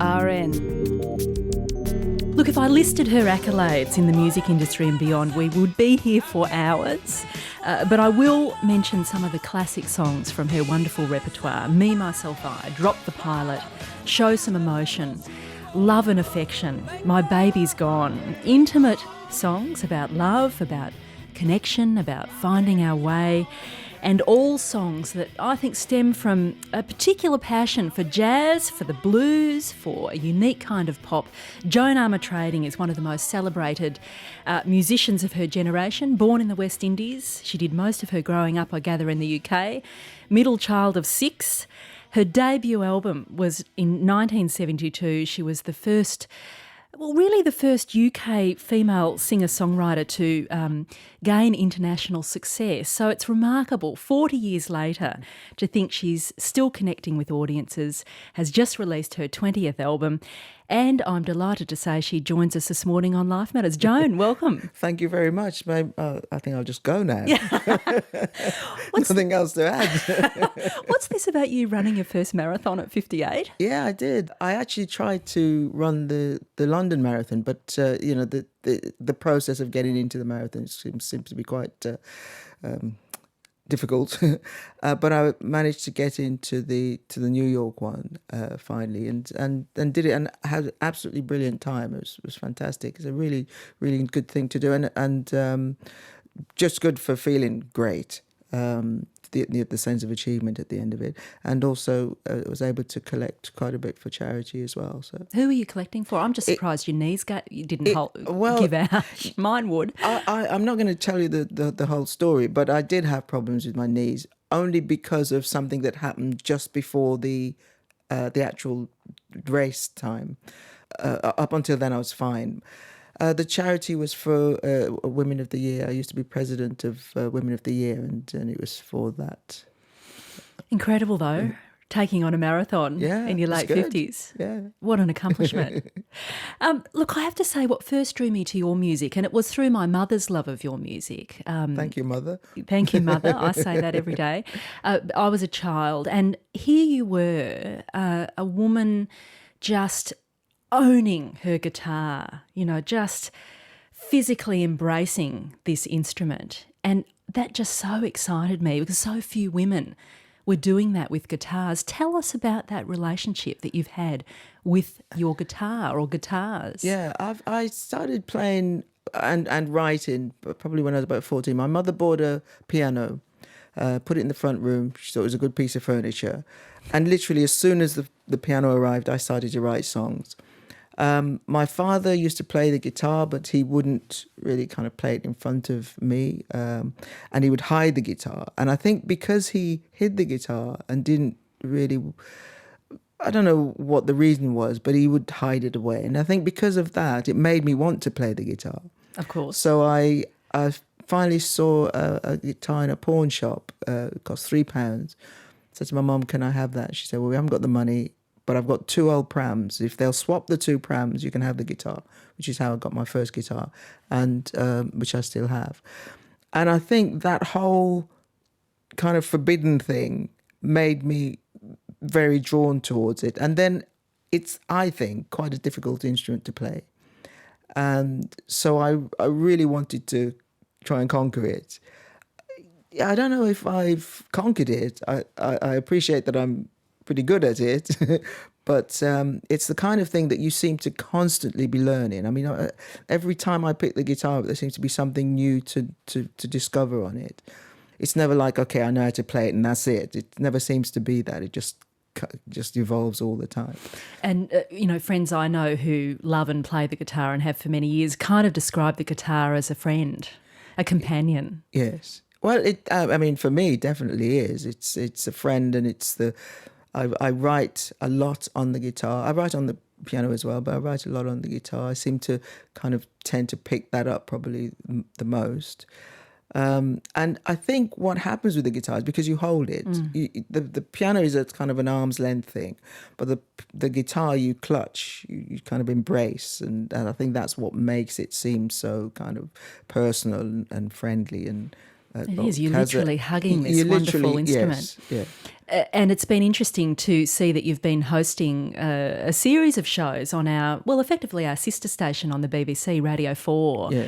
RN. Look, if I listed her accolades in the music industry and beyond, we would be here for hours. But I will mention some of the classic songs from her wonderful repertoire. Me, Myself, I, Drop the Pilot, Show Some Emotion, Love and Affection, My Baby's Gone. Intimate songs about love, about connection, about finding our way, and all songs that I think stem from a particular passion for jazz, for the blues, for a unique kind of pop. Joan Armatrading is one of the most celebrated musicians of her generation, born in the West Indies. She did most of her growing up, I gather, in the UK. Middle child of 6. Her debut album was in 1972. She was the first UK female singer-songwriter to gain international success. So it's remarkable, 40 years later, to think she's still connecting with audiences, has just released her 20th album, and I'm delighted to say she joins us this morning on Life Matters. Joan, welcome. Thank you very much. I think I'll just go now. Nothing else to add. What's this about you running your first marathon at 58? Yeah, I did. I actually tried to run the London Marathon, but the process of getting into the marathon seems to be quite difficult. But I managed to get into the New York one finally, and did it, and had an absolutely brilliant time. It was fantastic. It's a really, really good thing to do, and just good for feeling great. The sense of achievement at the end of it, and also was able to collect quite a bit for charity as well. So, who are you collecting for? I'm just surprised your knees didn't give out. Mine would. I'm not going to tell you the whole story, but I did have problems with my knees only because of something that happened just before the actual race time. Up until then, I was fine. The charity was for Women of the Year. I used to be president of Women of the Year, and it was for that. Incredible, though, taking on a marathon in your late 50s. Yeah. What an accomplishment. Look, I have to say what first drew me to your music, and it was through my mother's love of your music. Thank you, Mother. Thank you, Mother. I say that every day. I was a child, and here you were, a woman just owning her guitar, just physically embracing this instrument. And that just so excited me because so few women were doing that with guitars. Tell us about that relationship that you've had with your guitar or guitars. Yeah, I started playing and writing probably when I was about 14. My mother bought a piano, put it in the front room. She thought it was a good piece of furniture. And literally as soon as the piano arrived, I started to write songs. My father used to play the guitar, but he wouldn't really kind of play it in front of me, and he would hide the guitar. And I think because he hid the guitar and didn't really, I don't know what the reason was, but he would hide it away. And I think because of that, it made me want to play the guitar. Of course. So I finally saw a guitar in a pawn shop. It cost £3. Said to my mum, "Can I have that?" She said, "Well, we haven't got the money, but I've got 2 old prams. If they'll swap the 2 prams, you can have the guitar," which is how I got my first guitar, and which I still have. And I think that whole kind of forbidden thing made me very drawn towards it. And then it's, I think, quite a difficult instrument to play. And so I really wanted to try and conquer it. I don't know if I've conquered it. I appreciate that I'm pretty good at it, but it's the kind of thing that you seem to constantly be learning. I mean, every time I pick the guitar up, there seems to be something new to discover on it. It's never like, okay, I know how to play it and that's it. It never seems to be that. It just evolves all the time. And, friends I know who love and play the guitar and have for many years kind of describe the guitar as a friend, a companion. Yes. Well, for me, it definitely is. It's a friend, and it's I write a lot on the guitar. I write on the piano as well, but I write a lot on the guitar. I seem to kind of tend to pick that up probably the most. And I think what happens with the guitar is because you hold it. The piano is a kind of an arm's length thing, but the guitar you clutch, you kind of embrace, and I think that's what makes it seem so kind of personal and friendly and It is. You're literally hugging this you wonderful literally, instrument. yes, yeah. And it's been interesting to see that you've been hosting a series of shows on effectively our sister station on the BBC, Radio 4, Yeah.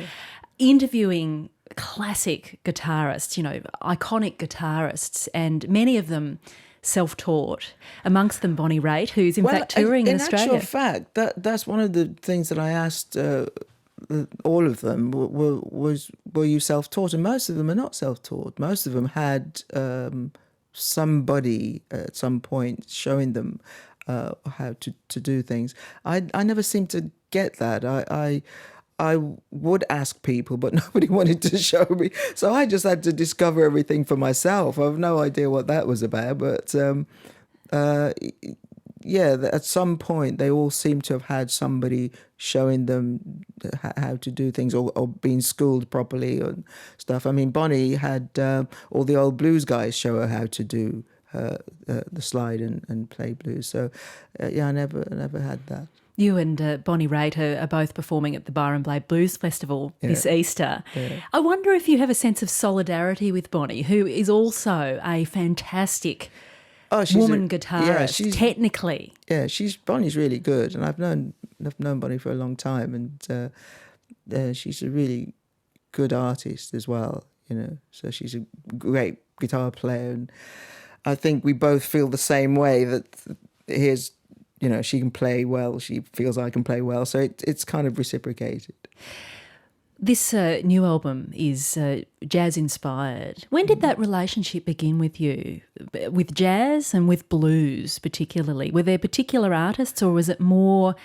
interviewing classic guitarists, iconic guitarists, and many of them self-taught, amongst them Bonnie Raitt, who's in fact touring in Australia. In actual fact, that's one of the things that I asked all of them were you self-taught? And most of them are not self-taught. Most of them had somebody at some point showing them how to do things. I never seemed to get that. I would ask people, but nobody wanted to show me. So I just had to discover everything for myself. I have no idea what that was about. But at some point they all seem to have had somebody showing them how to do things or being schooled properly and stuff. I mean, Bonnie had all the old blues guys show her how to do the slide and play blues. So, I never had that. You and Bonnie Raitt are both performing at the Byron Blade Blues Festival this Easter. Yeah. I wonder if you have a sense of solidarity with Bonnie, who is also a fantastic woman guitarist, technically. Yeah, Bonnie's really good, and I've known Bonnie for a long time, and she's a really good artist as well. So she's a great guitar player, and I think we both feel the same way that here's. She can play well. She feels I can play well. So it's kind of reciprocated. This new album is jazz-inspired. When did that relationship begin with you, with jazz and with blues particularly? Were there particular artists or was it more...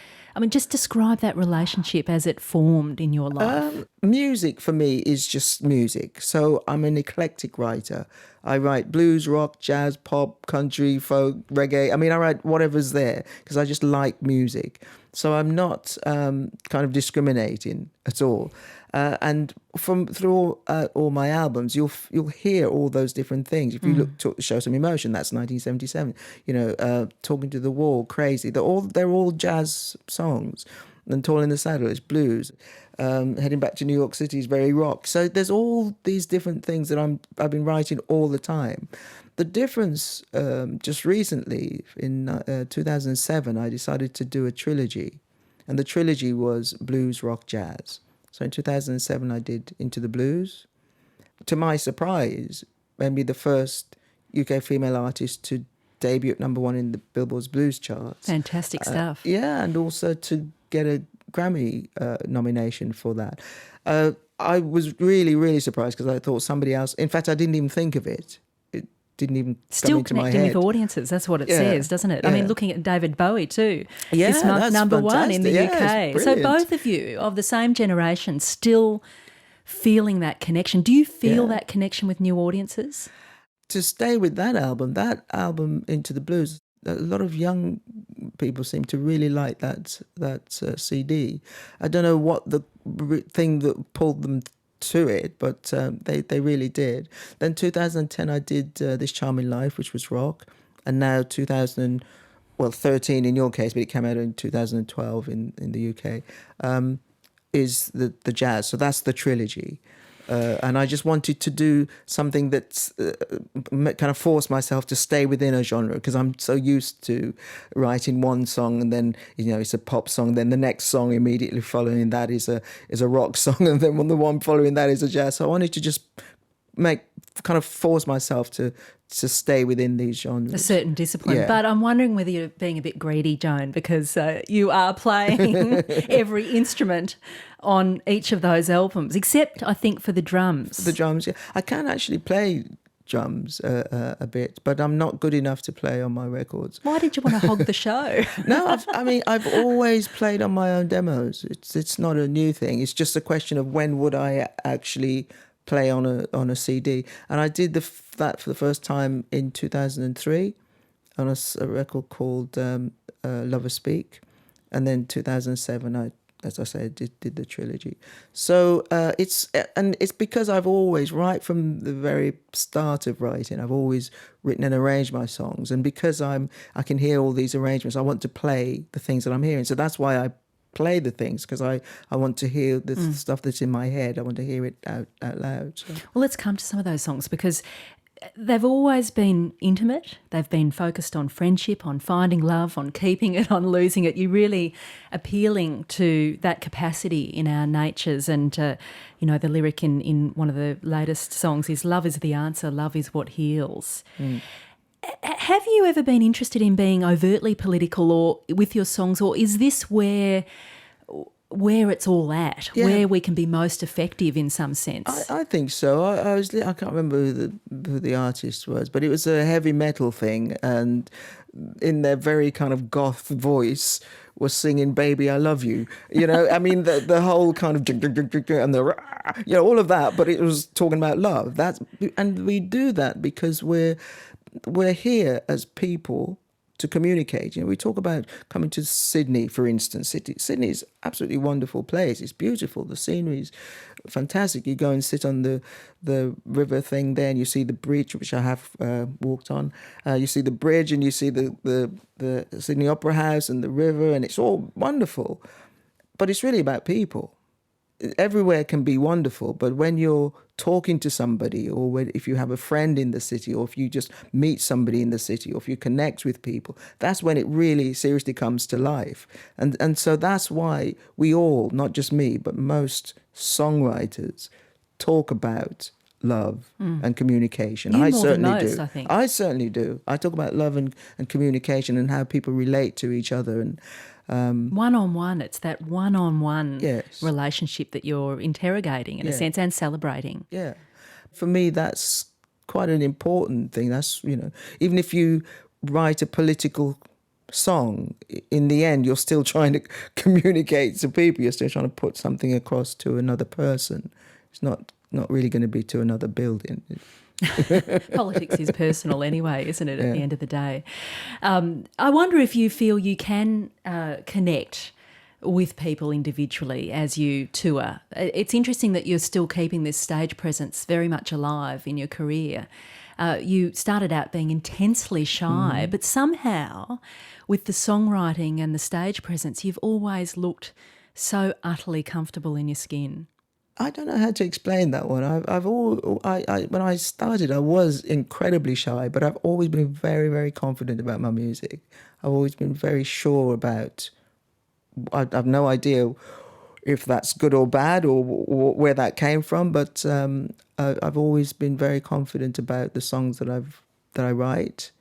just describe that relationship as it formed in your life. Music for me is just music. So I'm an eclectic writer. I write blues, rock, jazz, pop, country, folk, reggae. I write whatever's there because I just like music. So I'm not kind of discriminating at all. And through all my albums, you'll hear all those different things. If you look to Show Some Emotion, that's 1977. Talking to the Wall, Crazy. They're all jazz songs. And Tall in the Saddle is blues. Heading Back to New York City is very rock. So there's all these different things that I've been writing all the time. The difference, just recently, in 2007, I decided to do a trilogy. And the trilogy was blues, rock, jazz. So in 2007, I did Into the Blues. To my surprise, maybe the first UK female artist to debut at #1 in the Billboard's blues charts. Fantastic stuff. And also to get a Grammy nomination for that. I was really, really surprised because I thought somebody else... In fact, I didn't even think of it. It didn't even come into my head. Still connecting with audiences, that's what it says, doesn't it? Yeah. Looking at David Bowie too. Yeah, this month, that's #1 in the UK. So brilliant. both of you, of the same generation, still feeling that connection. Do you feel that connection with new audiences? To stay with that album Into the Blues, a lot of young people seem to really like that CD. I don't know what the thing that pulled them to it, but they really did. Then 2010 I did This Charming Life, which was rock, and now 2013 in your case, but it came out in 2012 in the UK, is the jazz. So that's the trilogy. And I just wanted to do something that's kind of force myself to stay within a genre, because I'm so used to writing one song and then it's a pop song, then the next song immediately following that is a rock song, and then the one following that is a jazz. So I wanted to just force myself to stay within these genres. A certain discipline. Yeah. But I'm wondering whether you're being a bit greedy, Joan, because you are playing every instrument on each of those albums, except I think for the drums. The drums, yeah. I can actually play drums a bit, but I'm not good enough to play on my records. Why did you want to hog the show? No, I've always played on my own demos. It's not a new thing. It's just a question of when would I actually play on a CD, and I did that for the first time in 2003 on a record called Lovers Speak, and then 2007 I, as I said, did the trilogy. So it's because I've always, right from the very start of writing, I've always written and arranged my songs, and because I can hear all these arrangements, I want to play the things that I'm hearing. So that's why I play the things because I want to hear the stuff that's in my head. I want to hear it out loud. So. Well, let's come to some of those songs because they've always been intimate. They've been focused on friendship, on finding love, on keeping it, on losing it. You're really appealing to that capacity in our natures. And, you know, the lyric in one of the latest songs is love is the answer, love is what heals. Have you ever been interested in being overtly political or with your songs, or is this where it's all at, where we can be most effective in some sense? I think so. I can't remember who the artist was, but it was a heavy metal thing, and in their very kind of goth voice was singing "Baby, I Love You." You know, I mean the whole kind of and the all of that, but it was talking about love. And we do that because we're here as people to communicate. You know, we talk about coming to Sydney, for instance. Sydney is absolutely wonderful place. It's beautiful. The scenery is fantastic. You go and sit on the river thing there, and you see the bridge, which I have walked on. You see the bridge, and you see the Sydney Opera House and the river, and it's all wonderful. But it's really about people. Everywhere can be wonderful, but when you're talking to somebody, or if you have a friend in the city, or if you just meet somebody in the city, or if you connect with people, that's when it really seriously comes to life. And so that's why we all, not just me, but most songwriters talk about love and communication. You I more certainly than most, do. I think. I certainly do. I talk about love and communication and how people relate to each other. And one-on-one, it's that one-on-one Yes. relationship that you're interrogating in a sense and celebrating. Yeah. For me, that's quite an important thing. That's, you know, even if you write a political song, in the end, you're still trying to communicate to people. You're still trying to put something across to another person. It's not really going to be to another building. Politics is personal anyway, isn't it, at the end of the day? I wonder if you feel you can connect with people individually as you tour. It's interesting that you're still keeping this stage presence very much alive in your career. You started out being intensely shy, but somehow with the songwriting and the stage presence, you've always looked so utterly comfortable in your skin. I don't know how to explain that one. When I started, I was incredibly shy, but I've always been very, very confident about my music. I've always been very sure about. I've no idea if that's good or bad or where that came from, but I've always been very confident about the songs that I write,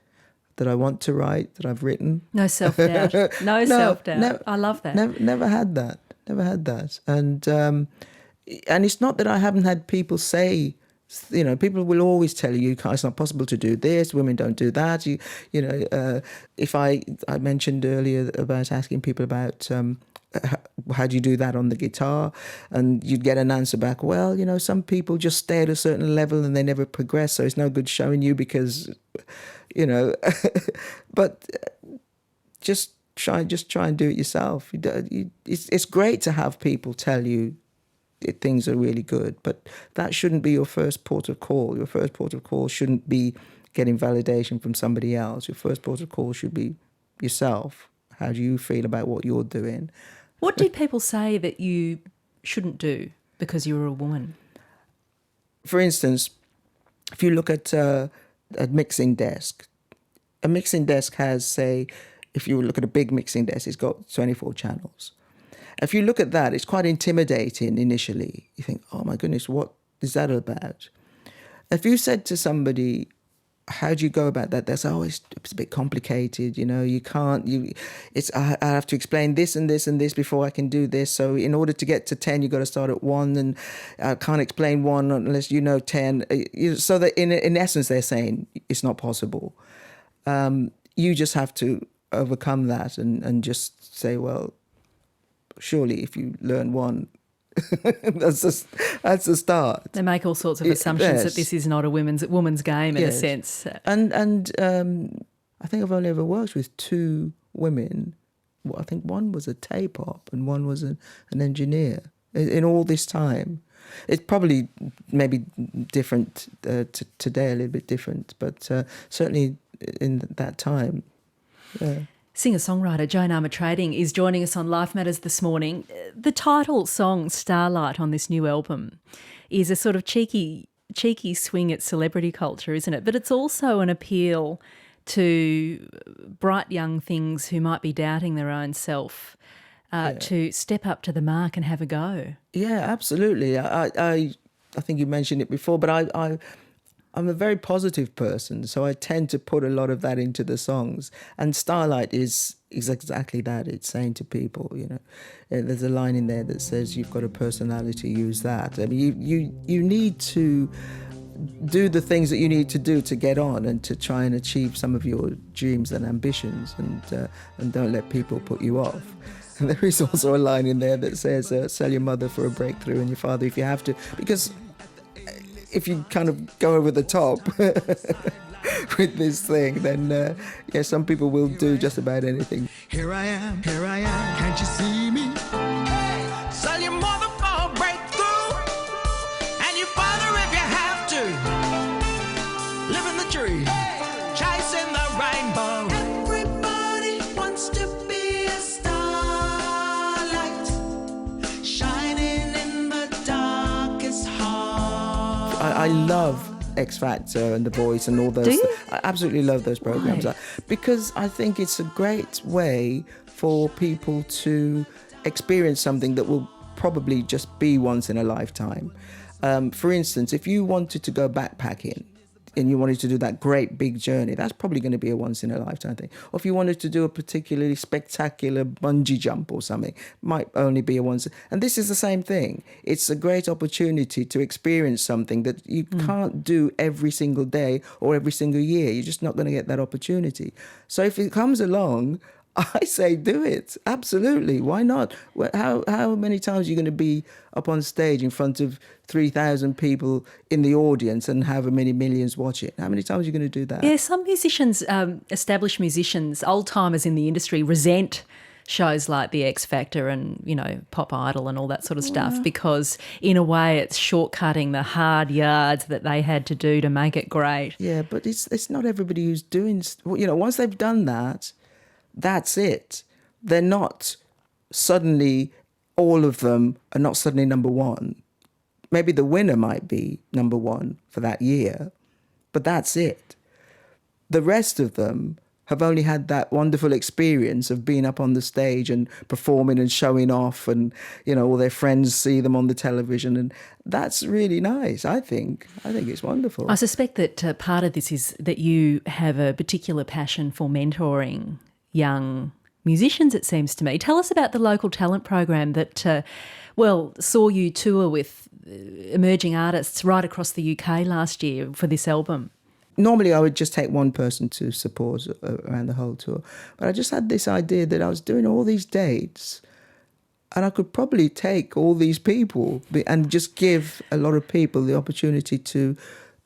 that I want to write, that I've written. No self-doubt. No self-doubt. I love that. Never had that. Never had that. And it's not that I haven't had people say, you know, people will always tell you it's not possible to do this, women don't do that. If I mentioned earlier about asking people about how do you do that on the guitar, and you'd get an answer back, well, you know, some people just stay at a certain level and they never progress, so it's no good showing you because, you know, but just try and do it yourself. It's great to have people tell you things are really good, but that shouldn't be your first port of call. Your first port of call shouldn't be getting validation from somebody else. Your first port of call should be yourself. How do you feel about what you're doing? What did people say that you shouldn't do because you were a woman? For instance, if you look at a mixing desk, a mixing desk has, say, if you look at a big mixing desk, it's got 24 channels. If you look at that, it's quite intimidating initially. You think, oh my goodness, what is that about? If you said to somebody, how do you go about that? They say, oh, it's a bit complicated, you know, I have to explain this and this and this before I can do this. So in order to get to 10, you've got to start at 1, and I can't explain 1 unless you know 10. So that in essence, they're saying it's not possible. You just have to overcome that and just say, well, surely if you learn 1, that's a start. They make all sorts of assumptions Yes. that this is not a woman's game in a Yes. sense. And I think I've only ever worked with 2 women. Well, I think one was a tape op and one was an engineer in all this time. It's probably maybe different today, a little bit different, but certainly in that time. Yeah. Singer-songwriter Joan Armatrading is joining us on Life Matters this morning. The title song, Starlight, on this new album is a sort of cheeky swing at celebrity culture, isn't it? But it's also an appeal to bright young things who might be doubting their own self to step up to the mark and have a go. Yeah, absolutely. I think you mentioned it before, but I'm a very positive person, so I tend to put a lot of that into the songs. And Starlight is exactly that. It's saying to people, there's a line in there that says, you've got a personality, use that. I mean, you need to do the things that you need to do to get on and to try and achieve some of your dreams and ambitions, and don't let people put you off. And there is also a line in there that says, sell your mother for a breakthrough and your father if you have to, because if you kind of go over the top with this thing, then some people will do just about anything. Here I am, can't you see me? Hey, sell your mother for a breakthrough, and your father if you have to. Live in the tree, chasing the rainbow. Everybody wants to be a starlight, shining in the darkest heart. I love X Factor and The Voice and all those. Do you? I absolutely love those programs. Right. Because I think it's a great way for people to experience something that will probably just be once in a lifetime. For instance, if you wanted to go backpacking and you wanted to do that great big journey, that's probably going to be a once in a lifetime thing. Or if you wanted to do a particularly spectacular bungee jump or something, might only be a once. And this is the same thing. It's a great opportunity to experience something that you can't do every single day or every single year. You're just not going to get that opportunity. So if it comes along, I say do it. Absolutely. Why not? How many times are you going to be up on stage in front of 3,000 people in the audience and however many millions watch it? How many times are you going to do that? Yeah, some musicians, established musicians, old-timers in the industry resent shows like The X Factor and, Pop Idol and all that sort of stuff because in a way it's shortcutting the hard yards that they had to do to make it great. Yeah, but it's not everybody who's doing, once they've done that, that's it. They're not suddenly, all of them are not suddenly number one. Maybe the winner might be number one for that year, but that's it. The rest of them have only had that wonderful experience of being up on the stage and performing and showing off, and all their friends see them on the television, and that's really nice. I think it's wonderful. I suspect that part of this is that you have a particular passion for mentoring young musicians, it seems to me. Tell us about the local talent program that, saw you tour with emerging artists right across the UK last year for this album. Normally I would just take one person to support around the whole tour. But I just had this idea that I was doing all these dates and I could probably take all these people and just give a lot of people the opportunity to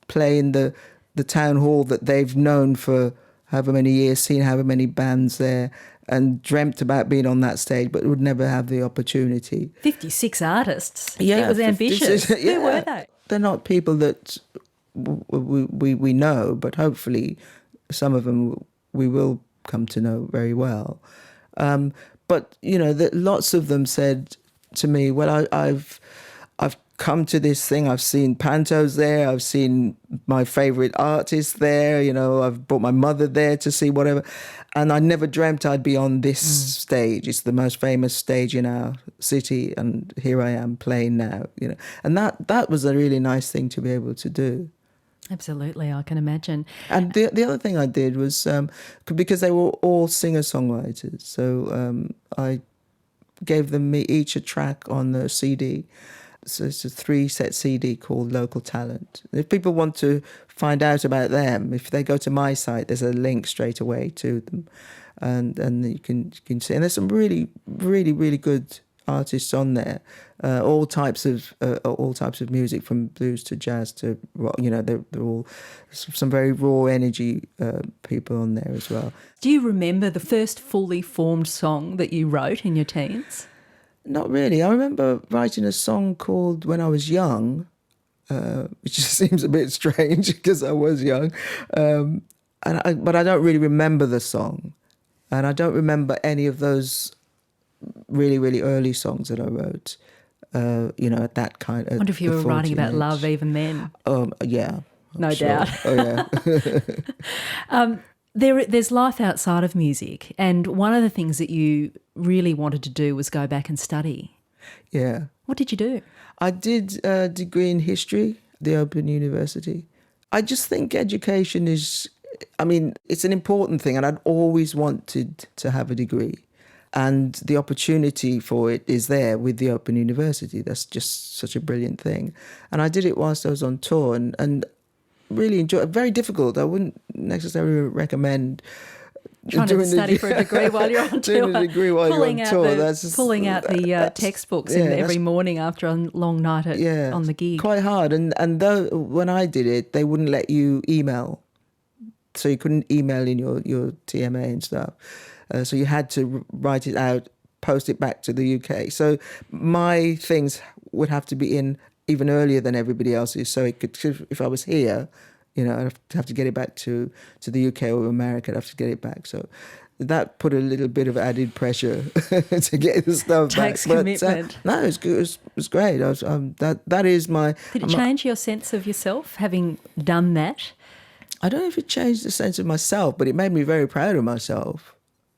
play in the town hall that they've known for however many years, seen however many bands there, and dreamt about being on that stage, but would never have the opportunity. 56 artists. Yeah, it was ambitious. Who were they? They're not people that we know, but hopefully some of them we will come to know very well. But that lots of them said to me, "Well, I've come to this thing. I've seen pantos there. I've seen my favourite artists there. I've brought my mother there to see whatever. And I never dreamt I'd be on this stage. It's the most famous stage in our city. And here I am playing now, And that was a really nice thing to be able to do. Absolutely, I can imagine. And the other thing I did was, because they were all singer-songwriters, so I gave them each a track on the CD. So it's a 3-set CD called Local Talent. If people want to find out about them, if they go to my site, there's a link straight away to them, and you can see. And there's some really, really, really good artists on there. All types of music, from blues to jazz to rock. They're all some very raw energy people on there as well. Do you remember the first fully formed song that you wrote in your teens? Not really. I remember writing a song called When I Was Young, which just seems a bit strange because I was young. But I don't really remember the song. And I don't remember any of those really, really early songs that I wrote, at that kind of... I wonder if you were writing about love even then. Yeah. No sure. doubt. Oh, yeah. There's life outside of music, and one of the things that you really wanted to do was go back and study. Yeah. What did you do? I did a degree in history, the Open University. I just think education is, it's an important thing, and I'd always wanted to have a degree. And the opportunity for it is there with the Open University. That's just such a brilliant thing. And I did it whilst I was on tour, and really enjoyed it. Very difficult. I wouldn't necessarily recommend trying to study for a degree while you're on tour. Doing a degree while you're on tour. Pulling out the textbooks every morning after a long night on the gig. Quite hard. And though when I did it, they wouldn't let you email. So you couldn't email in your TMA and stuff. So you had to write it out, post it back to the UK. So my things would have to be in even earlier than everybody else's. So it could, if I was here, I'd have to get it back to the UK or America. I'd have to get it back. So that put a little bit of added pressure to get the stuff back. Takes commitment. No, it's good. It was great. That is my... Did it change your sense of yourself, having done that? I don't know if it changed the sense of myself, but it made me very proud of myself.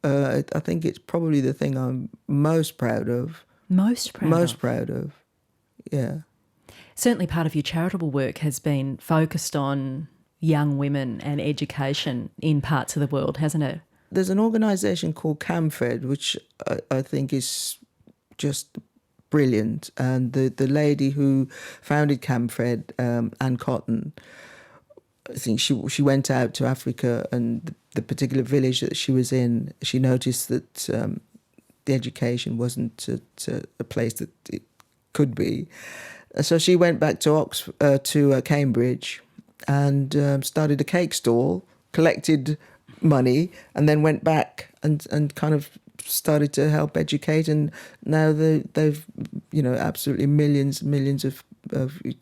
I think it's probably the thing I'm most proud of. Most proud of, yeah. Certainly part of your charitable work has been focused on young women and education in parts of the world, hasn't it? There's an organisation called CAMFRED, which I think is just brilliant. And the lady who founded CAMFRED, Anne Cotton, I think she went out to Africa, and the particular village that she was in, she noticed that the education wasn't a place that it could be. So she went back to Cambridge and started a cake stall, collected money, and then went back and kind of started to help educate. And now they've absolutely millions of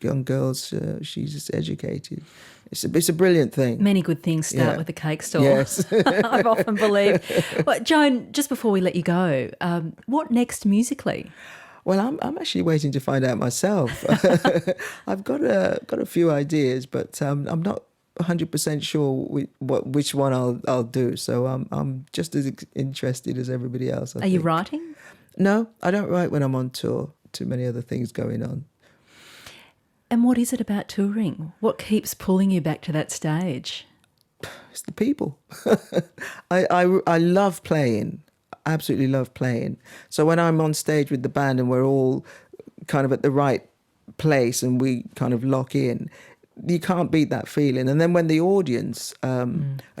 young girls she's educated. It's a brilliant thing. Many good things start with a cake stall. Yes. I've often believed. Well, Joan, just before we let you go, what next musically? Well, I'm actually waiting to find out myself. I've got a few ideas, but I'm not 100% sure which one I'll do. So I'm just as interested as everybody else. Are you writing? No, I don't write when I'm on tour. Too many other things going on. And what is it about touring? What keeps pulling you back to that stage? It's the people. I love playing. Absolutely love playing. So when I'm on stage with the band and we're all kind of at the right place and we kind of lock in, you can't beat that feeling. And then when the audience are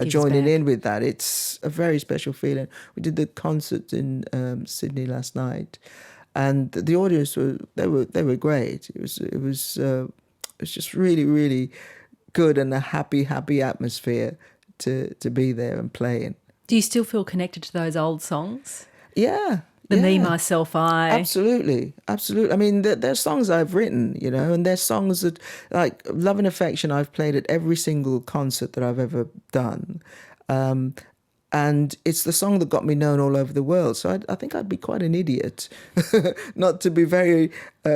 joining in with that, it's a very special feeling. We did the concert in Sydney last night, and the audience they were great. It was just really, really good, and a happy atmosphere to be there and playing. Do you still feel connected to those old songs? Yeah. Me, myself, I. Absolutely. I mean, they're songs I've written, and they're songs that, like Love and Affection, I've played at every single concert that I've ever done. And it's the song that got me known all over the world. So I think I'd be quite an idiot not to be very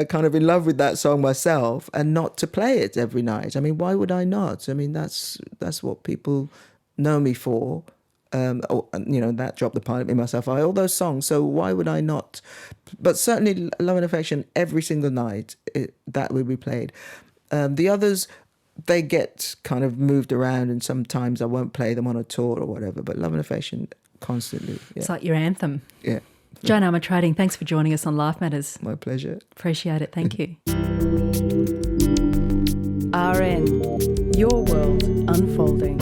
kind of in love with that song myself and not to play it every night. I mean, why would I not? I mean, that's what people know me for. That Drop the Pilot, Me, Myself, I, all those songs. So why would I not? But certainly Love and Affection, every single night, that will be played. The others, they get kind of moved around, and sometimes I won't play them on a tour or whatever, but Love and Affection, constantly. Yeah. It's like your anthem. Yeah. Joan Armatrading, thanks for joining us on Life Matters. My pleasure. Appreciate it. Thank you. RN, your world unfolding.